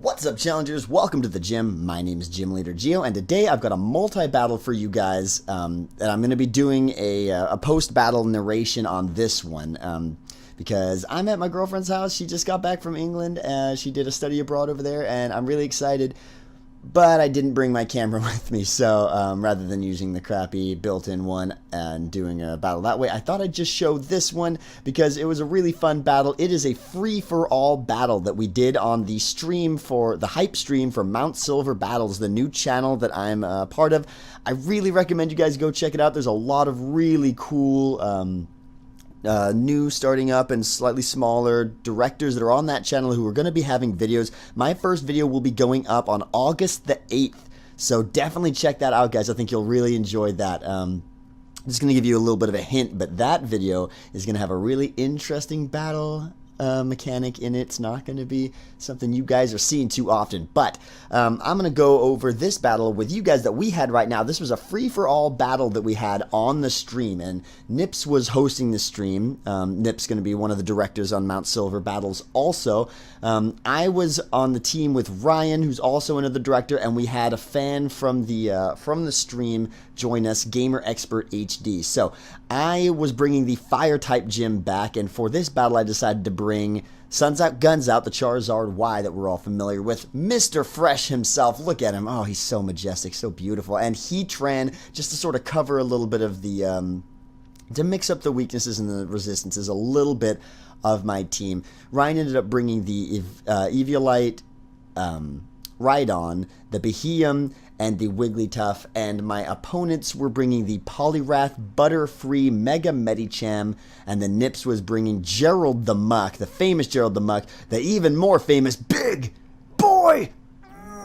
What's up, challengers? Welcome to the gym. My name is Gym Leader Geo, and today I've got a multi-battle for you guys. And I'm going to be doing a post-battle narration on this one because I'm at my girlfriend's house. She just got back from England. She did a study abroad over there, and I'm really excited. But I didn't bring my camera with me, so rather than using the crappy built-in one and doing a battle that way, I thought I'd just show this one because it was a really fun battle. It is a free-for-all battle that we did on the stream for the hype stream for Mount Silver Battles, the new channel that I'm a part of. I really recommend you guys go check it out. There's a lot of really cool new starting up and slightly smaller directors that are on that channel who are going to be having videos. My first video will be going up on August the 8th, so definitely check that out, guys. I think you'll really enjoy that. I'm just going to give you a little bit of a hint, but that video is going to have a really interesting battle mechanic in it. It's not going to be something you guys are seeing too often, but I'm going to go over this battle with you guys that we had right now. This was a free-for-all battle that we had on the stream, and Nips was hosting the stream. Nips going to be one of the directors on Mount Silver Battles also. I was on the team with Ryan, who's also another director, and we had a fan from the stream join us, GamerXpertHD. So I was bringing the Fire-type gym back, and for this battle I decided to bring Suns Out, Guns Out, the Charizard-Y that we're all familiar with. Mr. Fresh himself, look at him. Oh, he's so majestic, so beautiful. And Heatran, just to sort of cover a little bit of the, to mix up the weaknesses and the resistances a little bit of my team. Ryan ended up bringing the Eviolite, Rhydon, the Beheeyem, and the Wigglytuff, and my opponents were bringing the Poliwrath, Butterfree, Mega Medicham, and the Nips was bringing Gerald the Muck, the famous Gerald the Muck, the even more famous Big Boy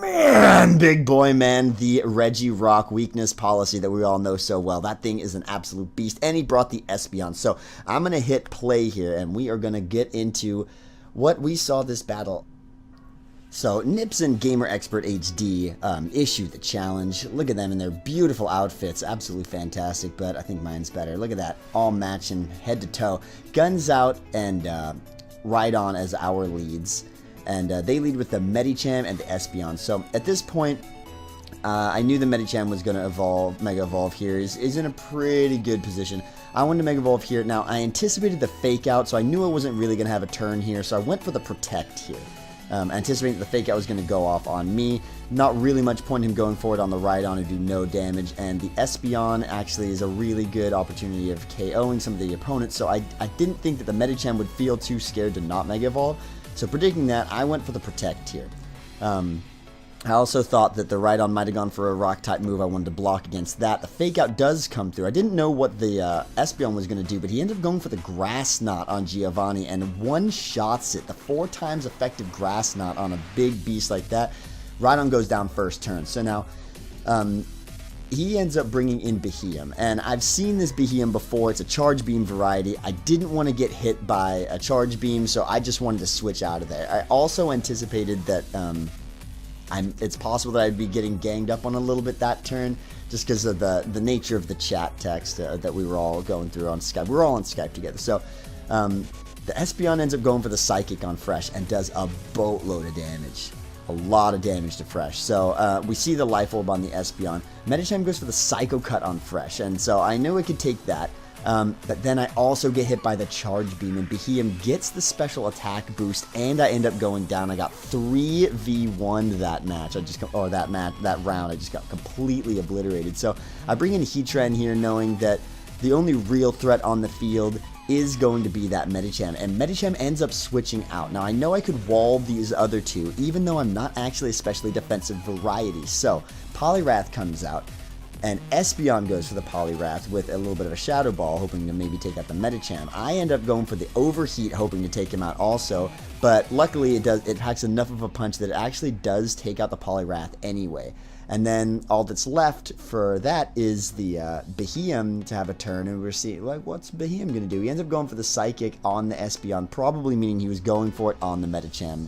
Man, the Regirock weakness policy that we all know so well. That thing is an absolute beast, and he brought the Espeon. So I'm going to hit play here, and we are going to get into what we saw this battle. So, Nips and GamerXpertHD issued the challenge. Look at them in their beautiful outfits. Absolutely fantastic, but I think mine's better. Look at that. All matching head to toe. Guns Out and Rhydon as our leads. And they lead with the Medicham and the Espeon. So, at this point, I knew the Medicham was going to evolve, Mega Evolve here. Is in a pretty good position. I wanted to Mega Evolve here. Now, I anticipated the Fake Out, so I knew I wasn't really going to have a turn here. So, I went for the Protect here. Anticipating that the Fake Out was going to go off on me. Not really much point in him going forward on the Rhydon to do no damage, and the Espeon actually is a really good opportunity of KOing some of the opponents, so I didn't think that the Medicham would feel too scared to not Mega Evolve, so predicting that, I went for the Protect here. I also thought that the Rhydon might have gone for a Rock-type move. I wanted to block against that. The Fake Out does come through. I didn't know what the Espeon was going to do, but he ended up going for the Grass Knot on Giovanni and one-shots it. The 4 times effective Grass Knot on a big beast like that. Rhydon goes down first turn. So now, he ends up bringing in Beheeyem, and I've seen this Beheeyem before. It's a Charge Beam variety. I didn't want to get hit by a Charge Beam, so I just wanted to switch out of there. I also anticipated that it's possible that I'd be getting ganged up on a little bit that turn, just because of the nature of the chat text that we were all going through on Skype. We were all on Skype together. So the Espeon ends up going for the Psychic on Fresh and does a boatload of damage. A lot of damage to Fresh. So we see the Life Orb on the Espeon. Medicham goes for the Psycho Cut on Fresh, and so I knew it could take that. But then I also get hit by the Charge Beam, and Beheeyem gets the special attack boost, and I end up going down. I got 3v1 that match. That round. I just got completely obliterated. So I bring in Heatran here, knowing that the only real threat on the field is going to be that Medicham, and Medicham ends up switching out. Now, I know I could wall these other two, even though I'm not actually especially defensive variety. So Poliwrath comes out, and Espeon goes for the Poliwrath with a little bit of a Shadow Ball, hoping to maybe take out the Medicham. I end up going for the Overheat, hoping to take him out also, but luckily it packs enough of a punch that it actually does take out the Poliwrath anyway. And then all that's left for that is the Beheeyem to have a turn, and we're seeing, like, what's Beheeyem going to do? He ends up going for the Psychic on the Espeon, probably meaning he was going for it on the Medicham.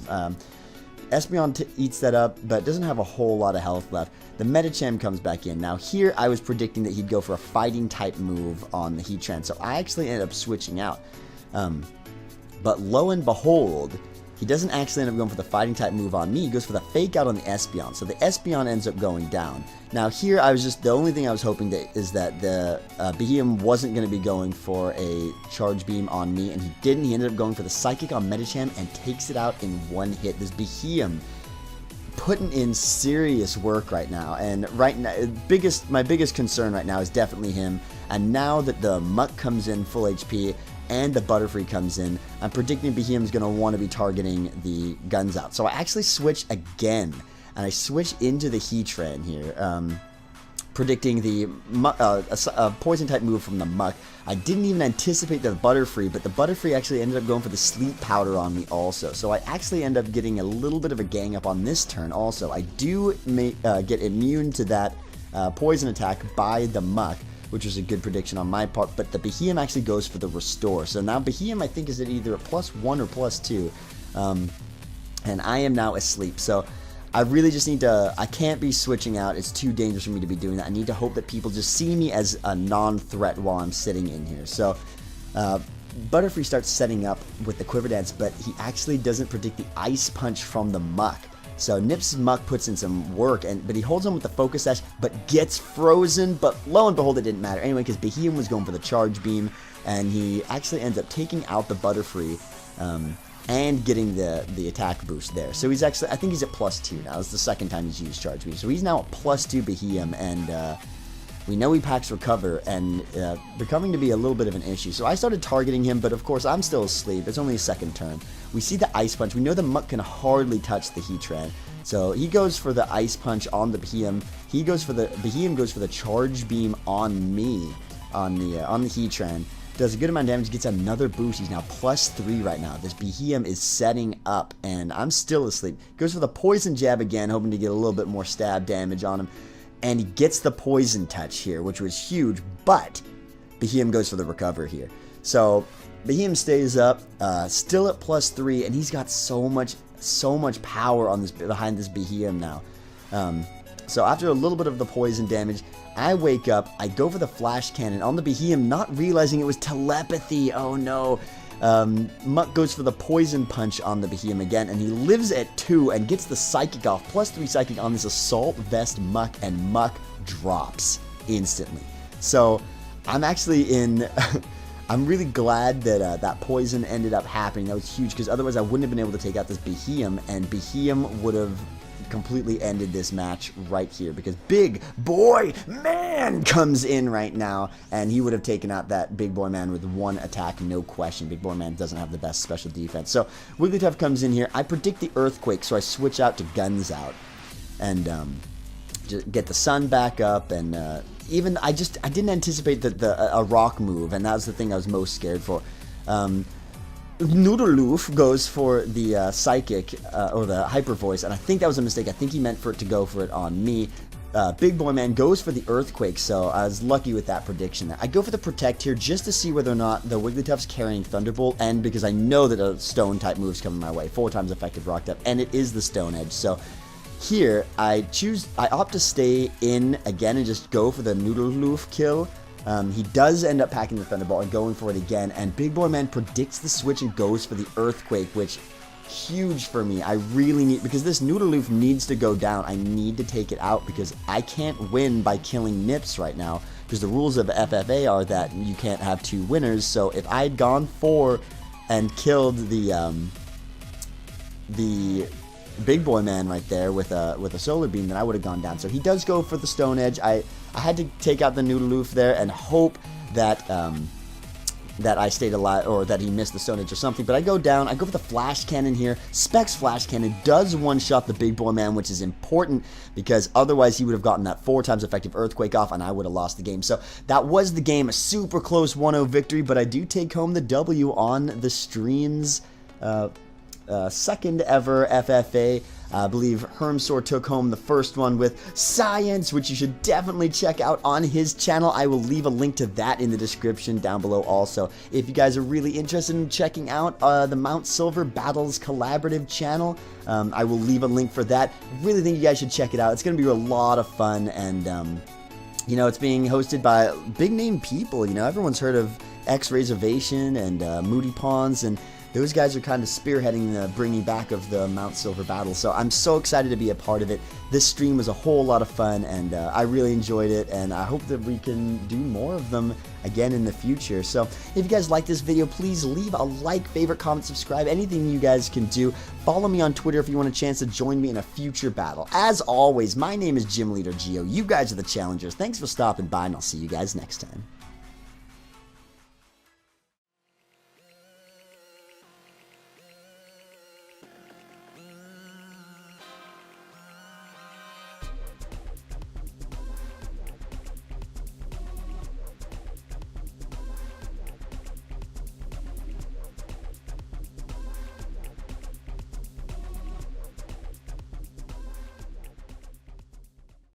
Espeon eats that up, but doesn't have a whole lot of health left. The Medicham comes back in. Now here, I was predicting that he'd go for a fighting type move on the Heatran, so I actually ended up switching out. But lo and behold, he doesn't actually end up going for the fighting type move on me. He goes for the fake out on the Espeon. So the Espeon ends up going down. Now here, the only thing I was hoping is that the Beheeyem wasn't going to be going for a Charge Beam on me, and he didn't. He ended up going for the Psychic on Medicham and takes it out in one hit. This Beheeyem putting in serious work right now, and right now, my biggest concern right now is definitely him. And now that the Muck comes in full HP, and the Butterfree comes in, I'm predicting Beheeyem's going to want to be targeting the Guns Out. So I actually switch again, and I switch into the Heatran here, predicting the Poison type move from the Muck. I didn't even anticipate the Butterfree, but the Butterfree actually ended up going for the Sleep Powder on me also. So I actually end up getting a little bit of a gang up on this turn also. I do get immune to that Poison attack by the Muck, which was a good prediction on my part, but the Beheeyem actually goes for the Restore. So now Beheeyem, I think, is at either a +1 or +2, and I am now asleep. So I really just need to, I can't be switching out. It's too dangerous for me to be doing that. I need to hope that people just see me as a non-threat while I'm sitting in here. So Butterfree starts setting up with the Quiver Dance, but he actually doesn't predict the Ice Punch from the Muck. So Nip's Muck puts in some work, but he holds on with the Focus Sash, but gets frozen. But lo and behold, it didn't matter anyway, because Beheeyem was going for the Charge Beam, and he actually ends up taking out the Butterfree and getting the attack boost there. So he's actually, I think he's at +2 now. It's the second time he's used Charge Beam. So he's now at +2 Beheeyem, and we know he packs Recover, and becoming to be a little bit of an issue. So I started targeting him, but of course I'm still asleep. It's only a second turn. We see the Ice Punch. We know the Muck can hardly touch the Heatran. So he goes for the Ice Punch on the Beheeyem. Beheeyem goes for the Charge Beam on me, on the Heatran. Does a good amount of damage, gets another boost. He's now +3 right now. This Beheeyem is setting up, and I'm still asleep. Goes for the Poison Jab again, hoping to get a little bit more stab damage on him. And he gets the Poison Touch here, which was huge, but Beheeyem goes for the Recover here. So Beheeyem stays up, still at +3, and he's got so much power on behind this Beheeyem now. So after a little bit of the poison damage, I wake up, I go for the Flash Cannon on the Beheeyem, not realizing it was telepathy. Oh no. Muck goes for the Poison Punch on the Beheeyem again, and he lives at 2 and gets the Psychic off. +3 Psychic on this Assault Vest Muck, and Muck drops instantly. So I'm actually in... I'm really glad that that poison ended up happening. That was huge, because otherwise I wouldn't have been able to take out this Beheeyem, and Beheeyem would have completely ended this match right here, because Big Boy Man comes in right now, and he would have taken out that Big Boy Man with one attack, no question. Big Boy Man doesn't have the best special defense. So Wigglytuff comes in here. I predict the Earthquake, so I switch out to Guns Out, and just get the Sun back up, and even I didn't anticipate that a rock move, and that was the thing I was most scared for. Noodleloof goes for the Psychic, or the Hyper Voice, and I think that was a mistake. I think he meant for it to go for it on me. Big Boy Man goes for the Earthquake, so I was lucky with that prediction there. I go for the Protect here just to see whether or not the Wigglytuff's carrying Thunderbolt, and because I know that a Stone type move's coming my way. 4 times effective Rock Type, and it is the Stone Edge, so here I opt to stay in again and just go for the Noodleloof kill. He does end up packing the Thunderbolt and going for it again, and Big Boy Man predicts the switch and goes for the Earthquake, which huge for me. I really need, because this Noodleloof needs to go down. I need to take it out, because I can't win by killing Nips right now, because the rules of FFA are that you can't have 2 winners. So if I had gone for and killed the Big Boy Man right there with a Solar Beam, then I would have gone down. So he does go for the Stone Edge. I had to take out the Noodleloof there and hope that that I stayed alive, or that he missed the Stone Edge or something. But I go down, I go for the Flash Cannon here. Specs Flash Cannon does one-shot the Big Boy Man, which is important, because otherwise he would have gotten that 4 times effective Earthquake off, and I would have lost the game. So that was the game, a super close 1-0 victory, but I do take home the W on the stream's second ever FFA. I believe Hermsaur took home the first one with Science, which you should definitely check out on his channel. I will leave a link to that in the description down below also. If you guys are really interested in checking out the Mount Silver Battles collaborative channel, I will leave a link for that. Really think you guys should check it out. It's going to be a lot of fun, and you know, it's being hosted by big name people. You know, everyone's heard of X Reservation and Moody Pawns, and those guys are kind of spearheading the bringing back of the Mount Silver battle, so I'm so excited to be a part of it. This stream was a whole lot of fun, and I really enjoyed it, and I hope that we can do more of them again in the future. So if you guys like this video, please leave a like, favorite, comment, subscribe, anything you guys can do. Follow me on Twitter if you want a chance to join me in a future battle. As always, my name is GamerXpertHD. You guys are the challengers. Thanks for stopping by, and I'll see you guys next time.